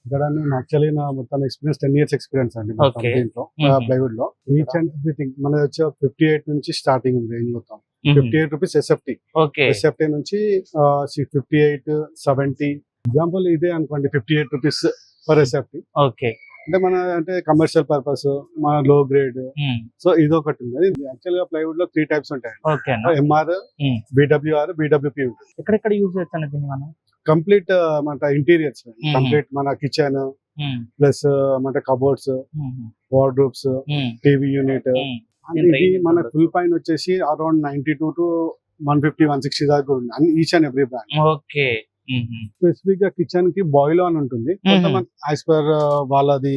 ఇక్కడ నేను యాక్చువల్లీ నా మొత్తం ఎక్స్పీరియన్స్ 10 years ఎక్స్పీరియన్స్ అండి మొత్తం Okay. దీంట్లో Mhm. ప్లైవుడ్ లో ఈచ్ అండ్ ఎవ్రీథింగ్ మనది వచ్చి 58 నుంచి స్టార్టింగ్ ఉంది రేంజ్ మొత్తం 58 రూపీస్ ఎస్ఎఫ్టీ ఓకే ఎస్ఎఫ్టీ నుంచి 58 70 ఎగ్జాంపుల్ ఇదే అనుకోండి 58 రూపీస్ పర్ ఎస్ఎఫ్టీ ఓకే అంటే మన అంటే కమర్షియల్ పర్పస్ మన లో గ్రేడ్ సో ఇది ఒకటి ఉంది యాక్చువల్ గా ప్లైవుడ్ లో 3 టైప్స్ ఉంటాయి ఓకే ఎంఆర్ బిడబ్ల్యూఆర్ బిడబ్ల్యూపీ ఉంటుంది ఎక్కడెక్కడ యూజ్ చేస్తాను దీన్ని మనం కంప్లీట్ మన ఇంటీరియర్స్ కంప్లీట్ మన కిచెన్ ప్లస్ మన కబోర్డ్స్ వార్డ్రోబ్స్ టీవీ యూనిట్ ఇది మన ఫుల్ పైన వచ్చేసి అరౌండ్ 92 to 150 160 దాకా ఉంది అన్ని each and every brand okay specific గా కిచెన్ కి బాయిలో అని ఉంటుంది కొంతమంది యాజ్ పర్ వాళ్ళది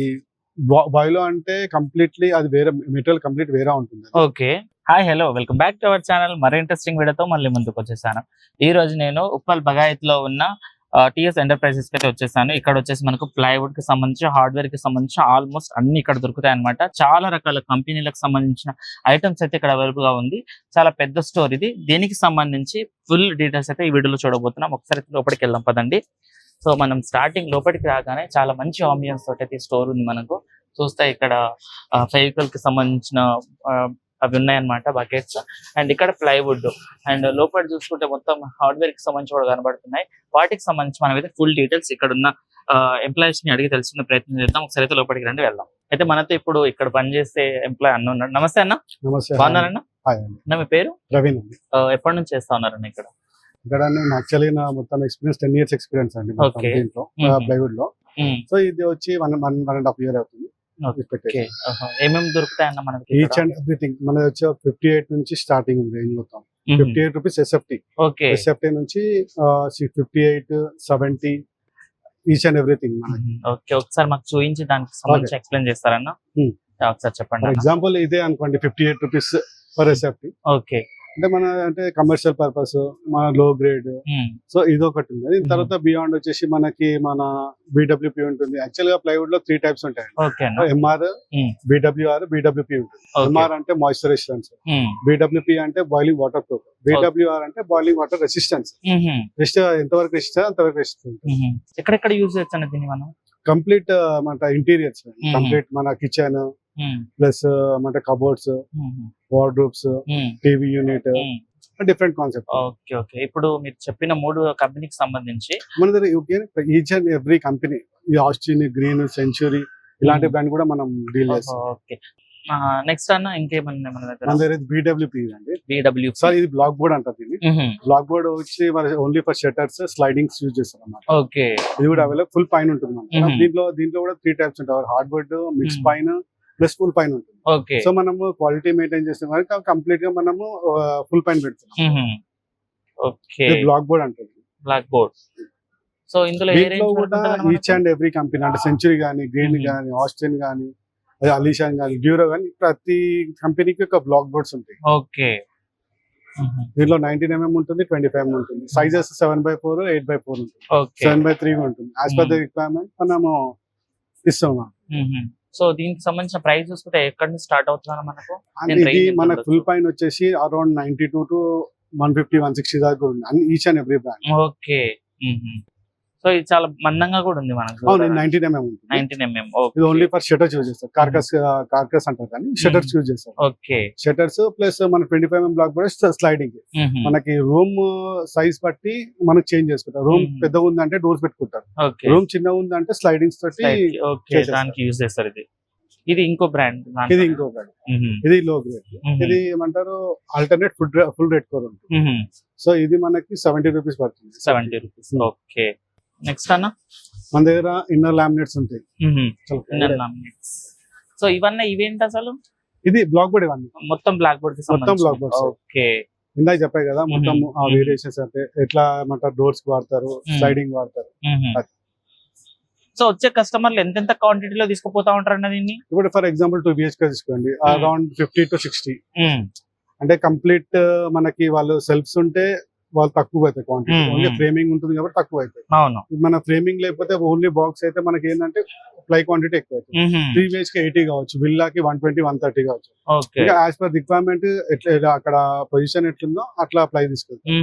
బాయిలో అంటే కంప్లీట్లీ అది వేరే మెటీరియల్ కంప్లీట్ వేరే ఉంటుంది okay hi hello welcome back to our channel మరో ఇంట్రెస్టింగ్ వీడియోతో మళ్ళీ ముందుకు వచ్చేసాను. ఈ రోజు నేను ఉప్పల్ బగాయత్ లో ఉన్న టిఎస్ ఎంటర్ప్రైజెస్ కి అయితే వచ్చేసాను. ఇక్కడ వచ్చేసి మనకు ప్లైవుడ్ కి సంబంధించి హార్డ్వేర్ కి సంబంధించి ఆల్మోస్ట్ అన్ని ఇక్కడ దొరుకుతాయి అనమాట. చాలా రకాల కంపెనీలకు సంబంధించిన ఐటమ్స్ అయితే ఇక్కడ అవైలబుల్ గా ఉంది. చాలా పెద్ద స్టోర్ ఇది. దీనికి సంబంధించి ఫుల్ డీటెయిల్స్ అయితే ఈ వీడియోలో చూడబోతున్నాం. ఒకసారి లోపలికి వెళ్దాం పదండి. సో మనం స్టార్టింగ్ లోపలికి రాగానే చాలా మంచి ఆంబియన్స్ తోటి అయితే స్టోర్ ఉంది. మనకు చూస్తే ఇక్కడ ఫెవికల్ కి సంబంధించిన అవి ఉన్నాయన్నమాట బకెట్స్. అండ్ ఇక్కడ ప్లైవుడ్ అండ్ లోపల చూసుకుంటే మొత్తం హార్డ్వేర్ కి సంబంధించి కూడా కనబడుతున్నాయి. వాటికి సంబంధించి మనం అయితే ఫుల్ డీటెయిల్స్ ఇక్కడ ఉన్న ఎంప్లాయీస్ ని అడిగి తెలుసుకునే ప్రయత్నం చేద్దాం. ఒకసారి అయితే లోపలికి రండి వెళ్దాం. అయితే మనతో ఇప్పుడు ఇక్కడ పనిచేసే ఎంప్లాయ్ అన్న ఉన్నాడు. నమస్తే అన్న. నమస్తే. బాగున్నారన్న? అన్న మీ పేరు? ప్రవీణ్. ఎప్పటి నుంచి చేస్తా ఉన్నారన్న ఇక్కడ? ఇక్కడ నేను యాక్చువల్లీ నా మొత్తం ఎక్స్పీరియన్స్ 10 years ఎక్స్పీరియన్స్ అండి మొత్తం Okay. దీంట్లో ప్లైవుడ్ లో. సో ఇది వచ్చి 1.5 year అవుతుంది. ఏమేమి దొరుకుతాయన్న మనకి? ఈచ్ అండ్ ఎవ్రీథింగ్ మనది వచ్చి 58 నుంచి స్టార్టింగ్ ఉంది రేంజ్ మొత్తం 58 రూపీస్ ఎస్ఎఫ్టీ ఓకే ఎస్ఎఫ్టీ నుంచి 58 70 ఈచ్ అండ్ ఎవ్రీథింగ్ మనకి. ఓకే ఒకసారి మాకు చూపించి దానికి సంబంధించి ఎక్స్ప్లెయిన్ చేస్తారన్న? ఒకసారి ఫర్ చెప్పండి. ఎగ్జాంపుల్ ఇదే అనుకోండి 58 రూపీస్ పర్ ఎస్ఎఫ్టీ ఓకే అంటే మన అంటే కమర్షియల్ పర్పస్ మన లో గ్రేడ్ సో ఇది ఒకటి ఉంది. దీని తర్వాత బియాండ్ వచ్చేసి మనకి మన బిడబ్ల్యూపీ ఉంటుంది. యాక్చువల్ గా ప్లైవుడ్ లో 3 టైప్స్ ఉంటాయి. ఎంఆర్ బిడబ్ల్యూఆర్ బిడబ్ల్యూపీ ఉంటుంది. ఎంఆర్ అంటే మాయిశ్చర్ రెసిస్టెన్స్, బిడబ్ల్యూపీ అంటే బాయిలింగ్ వాటర్ ప్రూఫ్, బిడబ్ల్యూఆర్ అంటే బాయిలింగ్ వాటర్ రెసిస్టెన్స్. ఎంతవరకు రెసిస్టెన్స్ అంతవరకు రెసిస్టెన్స్. ఎక్కడెక్కడ యూజ్ చేయొచ్చు దీన్ని మనం? కంప్లీట్ మన ఇంటీరియర్స్ కంప్లీట్ మన కిచెన్ ప్లస్ మన cupboards wardrobes TV unit different concept. Okay okay ఇప్పుడు మీరు చెప్పిన 3 కంపెనీకి సంబంధించి మన దగ్గర ఈచ్ అండ్ ఎవ్రీ కంపెనీ ఈ ఆస్టిన్ గ్రీన్ సెంచురీ ఇలాంటి బ్రాండ్ కూడా మనం డీల్ చేస్తాం. ఓకే నెక్స్ట్ అన్న ఇంకేమన్నా మన దగ్గర? మన దగ్గర బిడబ్ల్యూపీ అండి. బిడబ్ల్యూ సార్ ఇది బ్లాక్ బోర్డ్ అంటారు దీన్ని. బ్లాక్ బోర్డ్ వచ్చి మన only for shutters slidings use చేస్తాం అన్నమాట. ఓకే ఇది కూడా అవైలబుల్ ఫుల్ పైన ఉంటుంది మనకి. దీంట్లో కూడా 3 టైప్స్ ఉంటాయి. Hard board, mix pine plus full pine ఉంటుంది. ఓకే సో మనము క్వాలిటీ మెయింటైన్ చేస్తాం కాబట్టి కంప్లీట్ గా మనము ఫుల్ పైన పెడుతున్నాం. ఓకే బ్లాక్ బోర్డ్ అంటారు. Block board. సో ఇందులో కూడా ఈచ్ అండ్ ఎవ్రీ కంపెనీ అంటే సెంచురీ గానీ గ్రీన్ గానీ ఆస్టిన్ గానీ అలీషాన్ గానీ డ్యూరో గానీ ప్రతి కంపెనీకి ఒక బ్లాక్ బోర్డ్స్ ఉంటాయి. ఓకే దీంట్లో 19 mm ఉంటుంది, 25 mm ఉంటుంది. సైజెస్ 7x4 8x4 ఉంటుంది, 7x3 ఉంటుంది. యాజ్ పర్ ద రిక్వైర్మెంట్ మనము ఇస్తాం. సో దీనికి సంబంధించిన ప్రైస్ చూసుకుంటే ఎక్కడి నుంచి స్టార్ట్ అవుతుందా మనకు? ఇది మన ఫుల్ పైన వచ్చేసి అరౌండ్ 92 to 150 160 దాకా ఉంది అన్ని each and every brand. Okay so ఇది చాలా మందంగా కూడా ఉంది మనకు. 19 mm ఉంటుంది. 19 mm. ఇది ఓన్లీ ఫర్ షట్టర్స్ యూజ్ చేస్తారు. కార్కస్ అంటారు కానీ షట్టర్స్ యూజ్ చేస్తారు. ఓకే షట్టర్స్ ప్లస్ మన 25 mm బ్లాక్ బోర్డ్ స్లైడింగ్. మనకి రూమ్ సైజ్ బట్టి మనకి చేంజ్ చేసుకుంటారు. రూమ్ పెద్దగా ఉందంటే డోర్స్ పెట్టుకుంటారు, రూమ్ చిన్నగా ఉందంటే స్లైడింగ్స్ తోటి దానికి యూజ్ చేస్తారు. ఇది ఇంకో బ్రాండ్. ఇది ఇంకో బ్రాండ్. ఇది లో గ్రేడ్. ఇది ఏమంటారు ఆల్టర్నేట్ ఫుల్ రెడ్ కోర్ ఉంటుంది. సో ఇది మనకి 70 రూపీస్ పడుతుంది. 70 రూపీస్. ఓకే నెక్స్ట్ అన్న మన దగ్గర ఇన్నర్ లామినేట్స్ ఉంటాయి. సో ఇవన్నీ ఇవేంటి అసలు? ఇది బ్లాక్ బోర్డ్. ఇవన్నీ మొత్తం బ్లాక్ బోర్డ్ మొత్తం బ్లాక్ బోర్డ్. ఓకే ఇందాక చెప్పాయి కదా మొత్తం ఆ వేరియేషన్స్ అంటే ఎట్లా ఏమంటారు డోర్స్ వాడతారు, స్లైడింగ్ వాడతారు. సో వచ్చే కస్టమర్లు ఎంతెంత క్వాంటిటీలో తీసుకుపోతా ఉంటారు అన్న దీన్ని? ఇప్పుడు ఫర్ ఎగ్జాంపుల్ 2 BHK తీసుకోండి, అరౌండ్ 50 to 60. అంటే కంప్లీట్ మనకి వాళ్ళు సెల్ఫ్స్ ఉంటే వాళ్ళు తక్కువ అవుతాయి క్వాంటిటీ. ఓన్లీ ఫ్రేమింగ్ ఉంటుంది కాబట్టి తక్కువ అవుతాయి. మన ఫ్రేమింగ్ లేకపోతే ఓన్లీ బాక్స్ అయితే మనకి ఏంటంటే ప్లై క్వాంటిటీ ఎక్కువ అవుతుంది. 3 BHK 80 కావచ్చు, విల్లాకి 120 130 కావచ్చు. ఇంకా యాజ్ పర్ రిక్వైర్మెంట్ ఎట్లా అక్కడ పొజిషన్ ఎట్లుందో అట్లా ప్లై తీసుకెళ్తాం.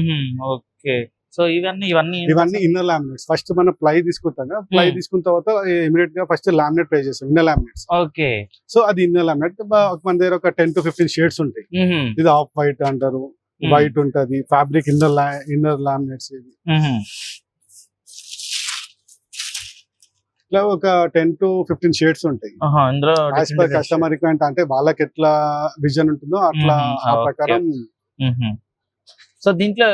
ఓకే సో ఇవన్నీ ఇవన్నీ ఇన్నర్ లామినేట్స్. ఫస్ట్ మనం ప్లై తీసుకుంటాం కదా, ప్లై తీసుకున్న తర్వాత ఇమీడియట్ గా ఫస్ట్ లామినేట్ ట్రై చేస్తాం, ఇన్నర్ లామినేట్స్. ఓకే. సో అది ఇన్నర్ లామినేట్. మన దగ్గర ఒక 10 to 15 షేడ్స్ ఉంటాయి. ఇది ఆఫ్ వైట్ అంటారు, వైట్ ఉంటది, ఫ్యాబ్రిక్ ఇన్నర్ లామినేట్స్. ఇది ఇట్లా ఒక 10 to 15 షేడ్స్ ఉంటాయి. యాజ్ పర్ కస్టమర్ రిక్వైర్మెంట్, అంటే వాళ్ళకి ఎట్లా విజన్ ఉంటుందో అట్లా ఆ ప్రకారం. సో దీంట్లో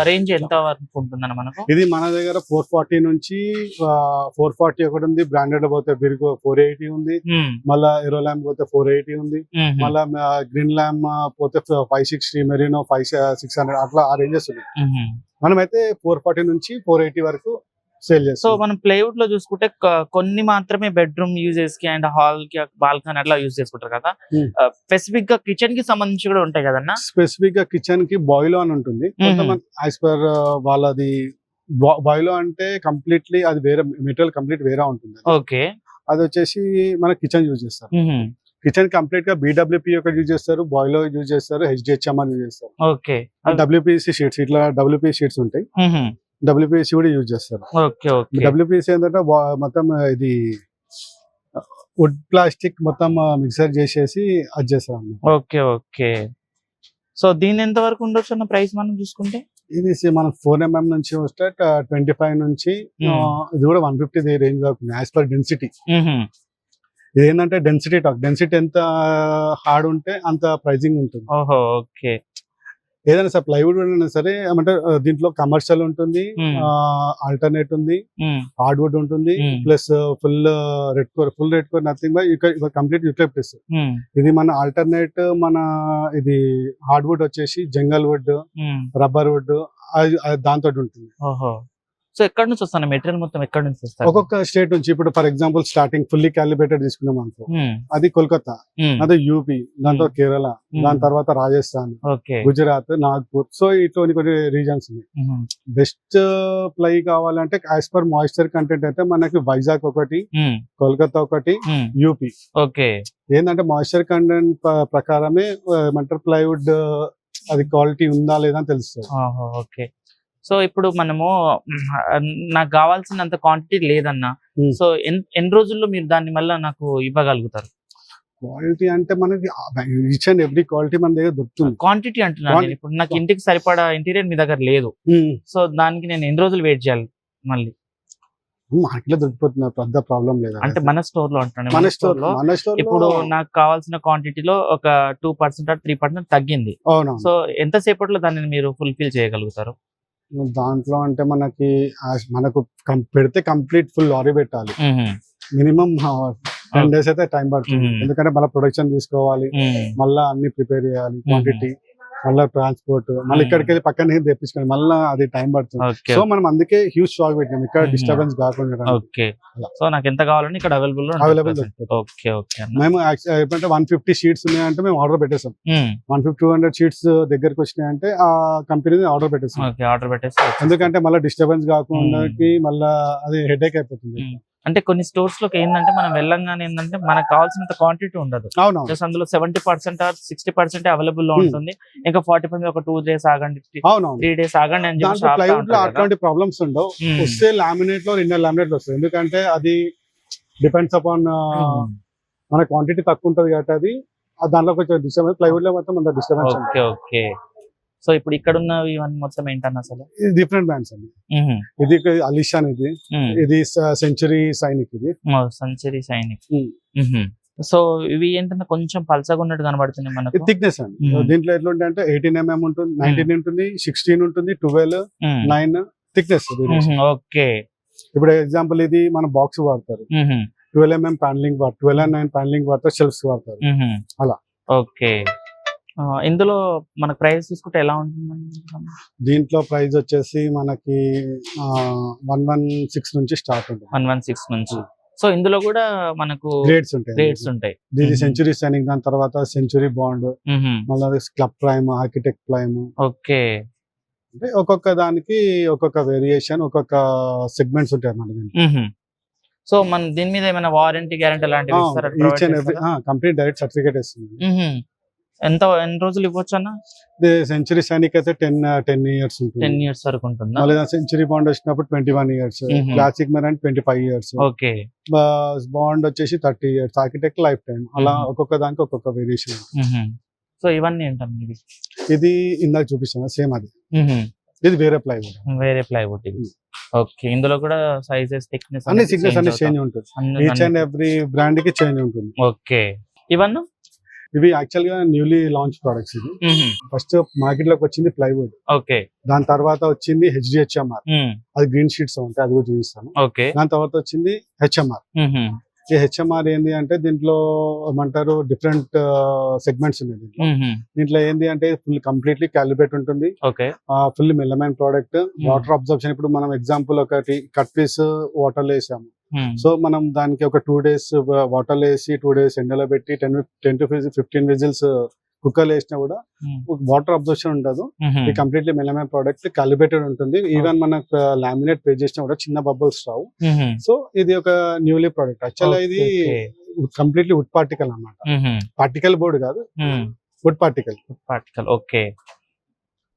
రేంజ్ ఎంత వరకు ఉంటుందన్న మనకు? ఇది మన దగ్గర 440 నుంచి 440 ఒకటి ఉంది, బ్రాండెడ్ పోతే బిర్గో 480 ఉంది, మళ్ళా ఎరో ల్యాంప్ పోతే 480 ఉంది, మళ్ళా గ్రీన్ ల్యాంప్ పోతే 560, మెరీనో 600, అట్లా ఆ రేంజెస్ ఉన్నాయి. మనమైతే 440 నుంచి 480 వరకు సేల్ చేస్తాం. సో మనం ప్లైవుడ్ లో చూసుకుంటే కొన్ని మాత్రమే బెడ్రూమ్ యూజెస్ కి అండ్ హాల్ కి బాల్కనీ అట్లా యూజ్ చేసుకుంటారు కదా. స్పెసిఫిక్ గా కిచెన్ కి సంబంధించి కూడా ఉంటాయి కదన్నా. స్పెసిఫిక్ గా కిచెన్ కి బాయిలో అని ఉంటుంది. యాజ్ పర్ వాళ్ళది బాయిలో అంటే కంప్లీట్లీ అది వేరే మెటీరియల్, కంప్లీట్ వేరే ఉంటుంది. ఓకే. అది వచ్చేసి మన కిచెన్ యూజ్ చేస్తారు. కిచెన్ కంప్లీట్ గా BWP ఒకటి యూజ్ చేస్తారు, బాయిలో యూజ్ చేస్తారు, HDHMR యూజ్ చేస్తారు. ఓకే. WPC షీట్స్, ఇట్లా WPC షీట్స్ ఉంటాయి, WPC కూడా యూజ్ చేస్తారు. WPC ఏంటంటే మొత్తం ఇది వుడ్ ప్లాస్టిక్ మొత్తం మిక్సర్ చేసేసి అది చేస్తారు. ఓకే. ఓకే. సో దీని ఎంత వరకు ఉండొచ్చు అన్న ప్రైస్ మనం చూసుకుంటే? ఇది మనం 4mm నుంచి వస్తే 25 నుంచి ఇది కూడా 150 రేంజ్ వరకు యాజ్ పర్ డెన్సిటీ. ఇది ఏంటంటే డెన్సిటీ ఎంత హార్డ్ ఉంటే అంత ప్రైజింగ్ ఉంటుంది. ఓకే. ఏదైనా సార్ ప్లైవుడ్ అయినా సరే ఏమంటే దీంట్లో కమర్షియల్ ఉంటుంది, ఆల్టర్నేట్ ఉంది, హార్డ్వుడ్ ఉంటుంది, plus full red core nothing by complete eucalyptus. ఇది మన ఆల్టర్నేట్, మన ఇది హార్డ్వుడ్ వచ్చేసి జంగల్ వుడ్, రబ్బర్ వుడ్ దాంతో ఉంటుంది. సో ఎక్కడ నుంచి వస్తాను మెటీరియల్ మొత్తం? ఎక్కడ నుంచి వస్తారు? ఒక్కొక్క స్టేట్ నుంచి. ఇప్పుడు for example starting fully calibrated తీసుకున్నాం అనుకో, అది కోల్కతా, అది యూపీ, దాంతో కేరళ, దాని తర్వాత రాజస్థాన్, గుజరాత్, నాగ్పూర్. సో ఇట్లా కొన్ని రీజన్స్ ఉన్నాయి. బెస్ట్ ప్లై కావాలంటే యాజ్ పర్ మాయిశ్చర్ కంటెంట్ అయితే మనకి వైజాగ్ ఒకటి, కోల్కతా ఒకటి, యూపీ. ఓకే. ఏంటంటే మాయిశ్చర్ కంటెంట్ ప్రకారమే ఏమంటారు ప్లైవుడ్ అది క్వాలిటీ ఉందా లేదా అని తెలుస్తుంది. ఓకే. సో ఇప్పుడు మనము నాకు కావాల్సినంత క్వాంటిటీ లేదన్నా, సో ఎన్ని రోజుల్లో మీరు దాన్ని మళ్ళీ నాకు ఇవ్వగలుగుతారు? క్వాలిటీ అంటే మనకి ఈచ్ అండ్ ఎవ్రీ క్వాలిటీ మన దగ్గర దొరుకుతుంది. క్వాంటిటీ అంటున్నాను. ఇప్పుడు నాకు ఇంటికి సరిపడా ఇంటీరియర్ మీ దగ్గర లేదు, సో దానికి నేను ఎన్ని రోజులు వెయిట్ చేయాలి? మళ్ళీ మార్కెట్ లో దొరికిపోతుంది, పెద్ద ప్రాబ్లం లేదు. అంటే మన స్టోర్ లో అంటున్నాను. మన స్టోర్ లో ఇప్పుడు నాకు కావాల్సిన క్వాంటిటీలో ఒక 2% 3% తగ్గింది. సో ఎంత సేపట్లో దాన్ని మీరు ఫుల్ఫిల్ చేయగలుగుతారు? దాంట్లో అంటే మనకు పెడితే కంప్లీట్ ఫుల్ లారీ పెట్టాలి. మినిమం 10 days అయితే టైం పడుతుంది. ఎందుకంటే మళ్ళీ ప్రొడక్షన్ తీసుకోవాలి, మళ్ళీ అన్ని ప్రిపేర్ చేయాలి, క్వాంటిటీ, మళ్ళీ ట్రాన్స్పోర్ట్, మళ్ళీ ఇక్కడికి వెళ్ళి పక్కన తెప్పించుకోవాలి, మళ్ళీ అది టైం పడుతుంది. సో మనం అందుకే హ్యూజ్ స్టాక్ పెట్టినాం ఇక్కడ డిస్టర్బెన్స్ కాకుండా. ఓకే. సో నాకు ఎంత కావాలంటే ఇక్కడ అవైలబుల్ దొరుకుతుంది. మేము ఎప్పుడంటే 150 షీట్స్ ఉన్నాయంటే మేము ఆర్డర్ పెట్టేస్తాం. 150-200 షీట్స్ దగ్గరకు వచ్చినాయంటే ఆ కంపెనీ ఆర్డర్ పెట్టేస్తాం. ఎందుకంటే మళ్ళీ డిస్టర్బెన్స్ కాకుండా మళ్ళీ అది హెడేక్ అయిపోతుంది. అంటే కొన్ని స్టోర్స్ లోకి ఏంటంటే మనం వెళ్ళంగానే ఏంటంటే మనకు కావాల్సినంత క్వాంటిటీ ఉండదు. జస్ట్ అందులో 70% or 60% అవైలబుల్ లో ఉంటుంది. ఇంకా 40% ఒక 2 days ఆగండి, 3 days ఆగండి అని చెప్పి ప్లైవుడ్ లో అట్లాంటి ప్రాబ్లమ్స్ ఉండవు. వస్తే లామినేట్ లో ఇన్నర్ లామినేట్ లో వస్తుంది. ఎందుకంటే అది డిపెండ్స్ అపాన్ మన క్వాంటిటీ తక్కువ ఉంటది కాబట్టి అది దాంట్లో కొంచెం డిస్టర్బెన్స్. ప్లైవుడ్ లో మొత్తం అంత డిస్టర్బెన్స్. ఓకే. సో ఇప్పుడు ఇక్కడ ఉన్నవి ఇవన్నీ మొత్తం ఏంటన్నా అసలు? ఇది డిఫరెంట్ బ్రాండ్స్ అండి. ఇది అలిషాన్, ఇది సెంచరీ సైనిక్, ఇది సెంచరీ సైనిక్. సో ఇవి ఏంటంటే కొంచెం పల్సగా ఉన్నట్టు కనబడుతుంది మనకి. థిక్నెస్ అండి. దీంట్లో ఎట్లుంటే అంటే 18mm ఉంటుంది, 19 ఉంటుంది, 16 ఉంటుంది, 12, 9 థిక్నెస్. ఓకే. ఇప్పుడు ఎగ్జాంపుల్ ఇది మన బాక్స్ వాడతారు, 12mm ప్యానలింగ్ వాడతారు, 12 and 9 ప్యానలింగ్ వాడతారు, షెల్ఫ్స్ వాడతారు అలా. ఓకే. ఇందులో మనకు ప్రైస్ చూసుకుంటే ఎలా ఉంటుంది? దీంట్లో ప్రైస్ వచ్చేసి మనకి 116 నుంచి స్టార్ట్ ఉంటుంది. 116 నుంచి. సో ఇందులో కూడా మనకు గ్రేడ్స్ ఉంటాయి. దీని సెంచురీ సైనింగ్, దాని తర్వాత సెంచురీ బాండ్, మళ్ళీ club prime, architect prime. Okay. అంటే ఒక్కొక్క దానికి ఒక్కొక్క వేరియేషన్, ఒక్కొక్క సెగ్మెంట్స్ ఉంటాయి మన దీనికి. సో మన దీని మీద ఏమైనా వారంటీ గ్యారంటీ లాంటివి ఇస్తారా? కంప్లీట్ డైరెక్ట్ సర్టిఫికేట్ ఇస్తుంది. ఎన్ని రోజులు ఇవ్వచ్చు అన్న? సెంచరీ సైనిక్ అయితే 10 ఇయర్స్ ఉంటుంది. 10 ఇయర్స్ వరకు ఉంటుందా? మళ్ళీ సెంచరీ బాండ్ వచ్చినప్పుడు 21 years, classic marine 25 years, okay. Bond వచ్చేసి 30 ఇయర్స్, ఆర్కిటెక్ట్ లైఫ్ టైం, అలా ఒక్కొక్క దానికి ఒక్కొక్క వేరియేషన్. సో ఇవన్నీ ఏంటన్నా ఇది? ఇది ఇందాక చూపిస్తాను సేమ్ అది. ఇది వేరే ప్లైవుడ్. వేరే ప్లైవుడ్ ఇది. ఓకే. ఇందులో కూడా సైజెస్, థిక్నెస్ అన్ని థిక్నెస్ అన్ని చేంజ్ ఉంటుంది. ఈచ్ అండ్ ఎవ్రీ బ్రాండ్ కి చేంజ్ ఉంటుంది. ఓకే. ఇవన్నీ ఇవి యాక్చువల్ గా న్యూలీ లాంచ్ ప్రొడక్ట్స్. ఇది ఫస్ట్ మార్కెట్ లోకి వచ్చింది ప్లైవుడ్. ఓకే. దాని తర్వాత వచ్చింది HDHMR, అది గ్రీన్ షీట్స్ ఉంటాయి, అది కూడా చూపిస్తాను. ఓకే. దాని తర్వాత వచ్చింది HMR. ఈ HMR ఏంది అంటే దీంట్లో ఏమంటారు డిఫరెంట్ సెగ్మెంట్స్ ఉన్నాయి. దీంట్లో ఏంది అంటే ఫుల్ కంప్లీట్లీ క్యాలిబ్రేట్ ఉంటుంది. ఓకే. ఫుల్ మెల్లమైన ప్రోడక్ట్. వాటర్ అబ్జర్ప్షన్, ఇప్పుడు మనం ఎగ్జాంపుల్ ఒకటి కట్ పీస్ వాటర్ లో వేసాము, సో మనం దానికి ఒక 2 days వాటర్ లో వేసి 2 days ఎండలో పెట్టి 10 to 15 విజిల్స్ కుక్కర్ వేసినా కూడా వాటర్ అబ్జర్ప్షన్ ఉండదు. ఇది కంప్లీట్లీ మెల్లమైన ప్రోడక్ట్, క్యాలిబ్రేటెడ్ ఉంటుంది. ఈవెన్ మనకు లామినేట్ పే చేసినా కూడా చిన్న బబుల్స్ రావు. సో ఇది ఒక న్యూలీ ప్రోడక్ట్. యాక్చువల్ ఇది కంప్లీట్లీ వుడ్ పార్టికల్ అన్నమాట. పార్టికల్ బోర్డ్ కాదు, wood particle. Okay.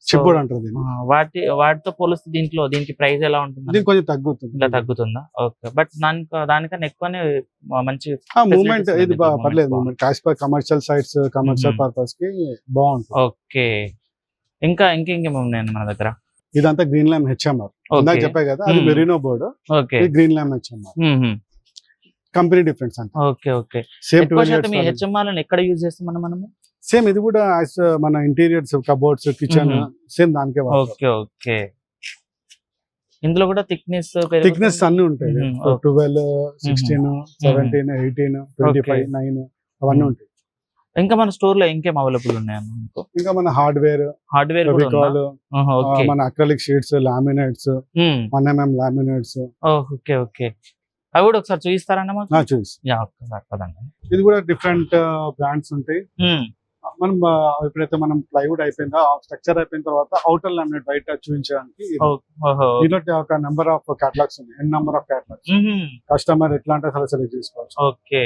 Chip board అంటారు. వాటితో పోలిస్తే దీనికి ప్రైస్ ఎలా ఉంటుంది? దీనికి కొంచెం తగ్గుతుంది. ఇలా తగ్గుతుందా? ఓకే. బట్ దానికన్నా ఎక్కువనే మంచి మూవ్మెంట్, ఇది పర్లేదు. Movement commercial sites, commercial purpose కి బాగుంటుంది. ఓకే. ఇంకేమేమి ఉన్నాయండి మన దగ్గర? ఇదంతా గ్రీన్ లైమ్ HMR. ఇందాక చెప్పాయి కదా, అది Merino board. Okay. Green lime HMR company difference అంటే. ఓకే. ఓకే. సేమ్ HMR ఎక్కడ యూజ్ చేస్తాం మనము? సేమ్ ఇది కూడా మన ఇంటీరియర్స్, కబోర్డ్స్, కిచెన్ సేమ్ దానికే. ఓకే. ఓకే. ఇందులో కూడా థిక్నెస్ అన్ని ఉంటాయి. 12, 16, 17, 18, 25, 9 అవన్నీ ఉంటాయి. ఇంకా మన స్టోర్ లో ఇంకేం అవైలబుల్ ఉన్నాయన్న? ఇంకా మన హార్డ్వేర్ మన acrylic sheets, laminates, 1mm laminates. Okay. Okay. అవి కూడా ఒకసారి చూపిస్తారన్న మాకు? ఇది కూడా డిఫరెంట్ బ్రాండ్స్ ఉంటాయి. మనం ఎప్పుడైతే మనం ప్లైవుడ్ అయిపోయిందో, స్ట్రక్చర్ అయిపోయిన తర్వాత అవుటర్ లామినేట్ బయట చూపించడానికి దీంట్లో ఒక నెంబర్ ఆఫ్ క్యాటలాగ్స్ ఉన్నాయి. N number of catalogues. Customer ఎట్లా అంటే అసలు సెలెక్ట్ చేసుకోవచ్చు. ఓకే.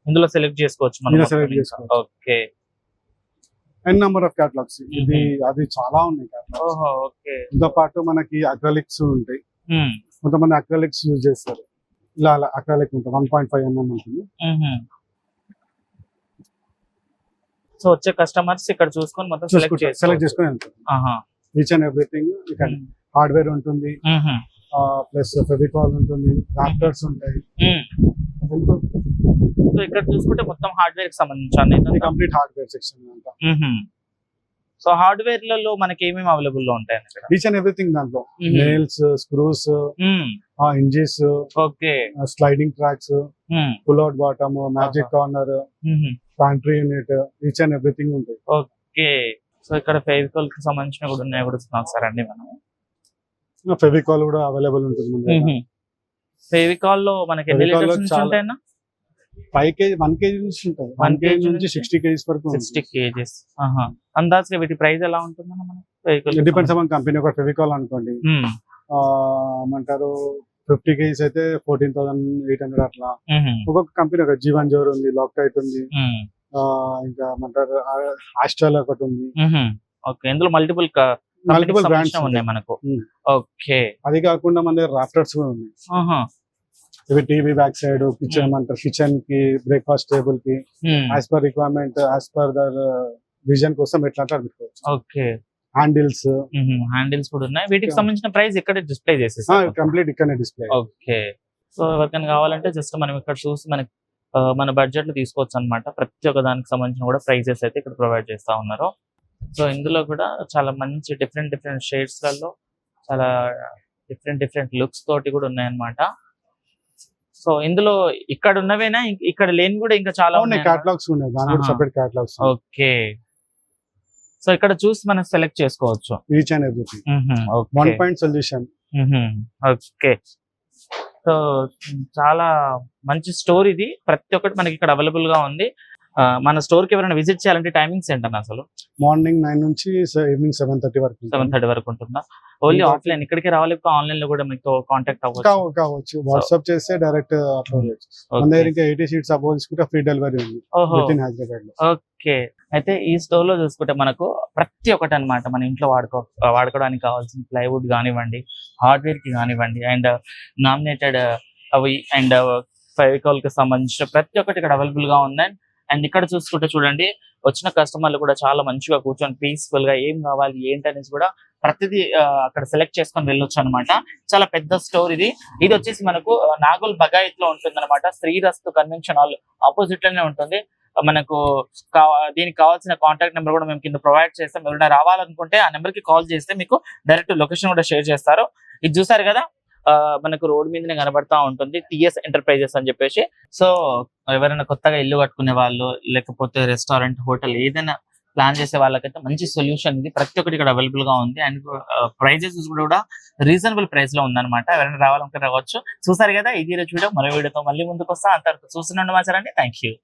ఇందులో సెలెక్ట్ చేసుకోవచ్చు. Okay. N number of catalogues. ఇది అది చాలా ఉన్నాయి క్యాటలాగ్స్. ఓకే. దీంతో పాటు మనకి అక్రిలిక్స్ ఉంటాయి. కొంతమంది అక్రిలిక్స్ యూజ్ చేస్తారు. ఇలా అక్రిలిక్ ఉంటుంది, 1.5 mm ఉంటుంది. సో వచ్చే కస్టమర్స్ ఇక్కడ చూసుకొని మొత్తం సెలెక్ట్ చేసుకొని వెళ్తారు. ఈచ్ అండ్ ఎవ్రీథింగ్ ఇక్కడ హార్డ్వేర్ ఉంటుంది, ప్లస్ ఫెవికాల్ ఉంటుంది, రాప్టర్స్ ఉంటాయి. సో ఇక్కడ చూసుకుంటే మొత్తం హార్డ్వేర్ కి సంబంధించి కంప్లీట్ హార్డ్వేర్ సెక్షన్ అంతా. సో హార్డ్వేర్ లలో మనకి ఏమేమి అవైలబుల్ లో ఉంటాయి? ఈచ్ అండ్ ఎవ్రీథింగ్ దాంట్లో nails, screws, hinges, okay, sliding tracks, pull out bottom, magic corner, pantry unit, each and everything ఉంటాయి. ఓకే. సో ఇక్కడ ఫెవికాల్ కి సంబంధించిన కూడా ఉన్నాయి, కూడా సార్ అండి మనం. ఫెవికాల్ కూడా అవైలబుల్ ఉంటుంది. ఫెవికాల్ లో మనకి ఎన్ని లీటర్స్ నుంచి ఉంటాయన్నా? 5 kg 1 kg నుంచి ఉంటుంది. 1 kg నుంచి 60 kg వరకు. 60 kgs. అందాజుగా వీటి ప్రైస్ ఎలా ఉంటుంది? Depends on company. ఒక ఫెవికాల్ అనుకోండి, ఏమంటారు 50 kgs అయితే 14,800 అట్లా. ఒక్కొక్క కంపెనీ, ఒక జీవన్ జోర్ ఉంది, లాక్టైట్ ఉంది, ఇంకా ఏమంటారు ఆస్ట్రల్ ఒకటి ఉంది. ఓకే. ఇందులో మల్టిపుల్ బ్రాండ్స్ ఉన్నాయి మనకు. ఓకే. అది కాకుండా మన దగ్గర రాఫ్టర్స్ కూడా ఉన్నాయి. ఇవి టీవీ బ్యాక్ సైడ్, కిచెన్ అంటారు, కిచెన్ కి, బ్రేక్ఫాస్ట్ టేబుల్ కి, as per requirement, as per their vision కోసం ఎట్లా పెట్టుకోవచ్చు. ఓకే. హ్యాండిల్స్ కూడా ఉన్నాయి. వీటికి సంబంధించిన ప్రైస్ ఇక్కడ డిస్ప్లే చేసేసారు, కంప్లీట్ ఇక్కడ డిస్ప్లే. ఓకే. సో ఎవరికైనా కావాలంటే జస్ట్ మనం ఇక్కడ చూసి మనకి మన బడ్జెట్ లో తీసుకోవచ్చు అనమాట. ప్రతి ఒక్క దానికి సంబంధించిన కూడా ప్రైజెస్ అయితే ఇక్కడ ప్రొవైడ్ చేస్తా ఉన్నారు. సో ఇందులో కూడా చాలా మంచి డిఫరెంట్ షేడ్స్ లలో చాలా డిఫరెంట్ లుక్స్ తోటి కూడా ఉన్నాయన్నమాట. సో ఇందులో ఇక్కడ ఉన్నవేనా, ఇక్కడ లేని కూడా ఇంకా చాలా ఉన్నాయి? కేటలాగ్స్ ఉన్నాయి, దాని కూడా సెపరేట్ కేటలాగ్స్. ఓకే. సో ఇక్కడ చూసి మనం సెలెక్ట్ చేసుకోవచ్చు. Each and everything one point solution. Okay. So చాలా మంచి స్టోర్ ఇది. ప్రతి ఒక్కటి మనకి ఇక్కడ అవైలబుల్ గా ఉంది. మన స్టోర్ కి ఎవరైనా విజిట్ చేయాలంటే టైమింగ్స్ ఏంటన్నా అసలు? మార్నింగ్ 9 నుంచి ఈవినింగ్ 7:30 వరకు ఉంటుంది. 7:30 వరకు ఉంటుందా? ఓన్లీ ఆఫ్లైన్ ఇక్కడికి రావాలి, ఆన్లైన్ లో కూడా మీకు కాంటాక్ట్ అవ్వచ్చు? కావచ్చు. వాట్సాప్ చేస్తే డైరెక్ట్ అప్లోడ్ చేయొచ్చు. మన దగ్గర ఇంకా 80 షీట్స్ అబౌవ్ తీసుకుంటే ఫ్రీ డెలివరీ ఉంది విత్ ఇన్ హైదరాబాద్ లో. ఓకే. అయితే ఈ స్టోర్ లో చూసుకుంటే మనకు ప్రతి ఒక్కటి అన్నమాట మన ఇంట్లో వాడుకోవడానికి కావాల్సిన ప్లైవుడ్ కానివ్వండి, హార్డ్వేర్ కి కానివ్వండి, అండ్ నామినేటెడ్ అవి అండ్ ఫెవికాల్ కి సంబంధించిన ప్రతి ఒక్కటి ఇక్కడ అవైలబుల్ గా ఉంది. అండ్ ఇక్కడ చూసుకుంటే చూడండి, వచ్చిన కస్టమర్లు కూడా చాలా మంచిగా కూర్చొని పీస్ఫుల్ గా ఏం కావాలి ఏంటి అనేసి కూడా ప్రతిదీ అక్కడ సెలెక్ట్ చేసుకొని వెళ్ళొచ్చు అనమాట. చాలా పెద్ద స్టోర్ ఇది. ఇది వచ్చేసి మనకు నాగోల్ బగాయత్ లో ఉంటుంది అనమాట. శ్రీరస్తు కన్వెన్షన్ హాల్ ఆపోజిట్ లోనే ఉంటుంది. మనకు దీనికి కావాల్సిన కాంటాక్ట్ నెంబర్ కూడా మేము కింద ప్రొవైడ్ చేస్తాం. ఎవరైనా రావాలనుకుంటే ఆ నెంబర్ కి కాల్ చేస్తే మీకు డైరెక్ట్ లొకేషన్ కూడా షేర్ చేస్తారు. ఇది చూసారు కదా, మనకు రోడ్ మీదనే కనబడతా ఉంటుంది టిఎస్ ఎంటర్ప్రైజెస్ అని చెప్పేసి. సో ఎవరైనా కొత్తగా ఇల్లు కట్టుకునే వాళ్ళు, లేకపోతే రెస్టారెంట్, హోటల్ ఏదైనా ప్లాన్ చేసే వాళ్ళకైతే మంచి సొల్యూషన్ ఇది. ప్రతి ఒక్కటి ఇక్కడ అవైలబుల్ గా ఉంది. అండ్ ప్రైజెస్ కూడా రీజనబుల్ ప్రైస్ లో ఉందన్నమాట. ఎవరైనా రావాలనుకుంటే రావచ్చు. చూసారు కదా, ఇది వీడియో. మరో వీడియోతో మళ్ళీ ముందుకు వస్తా. అంతవరకు చూస్తున్నాండి మా ఛానల్. Thank you.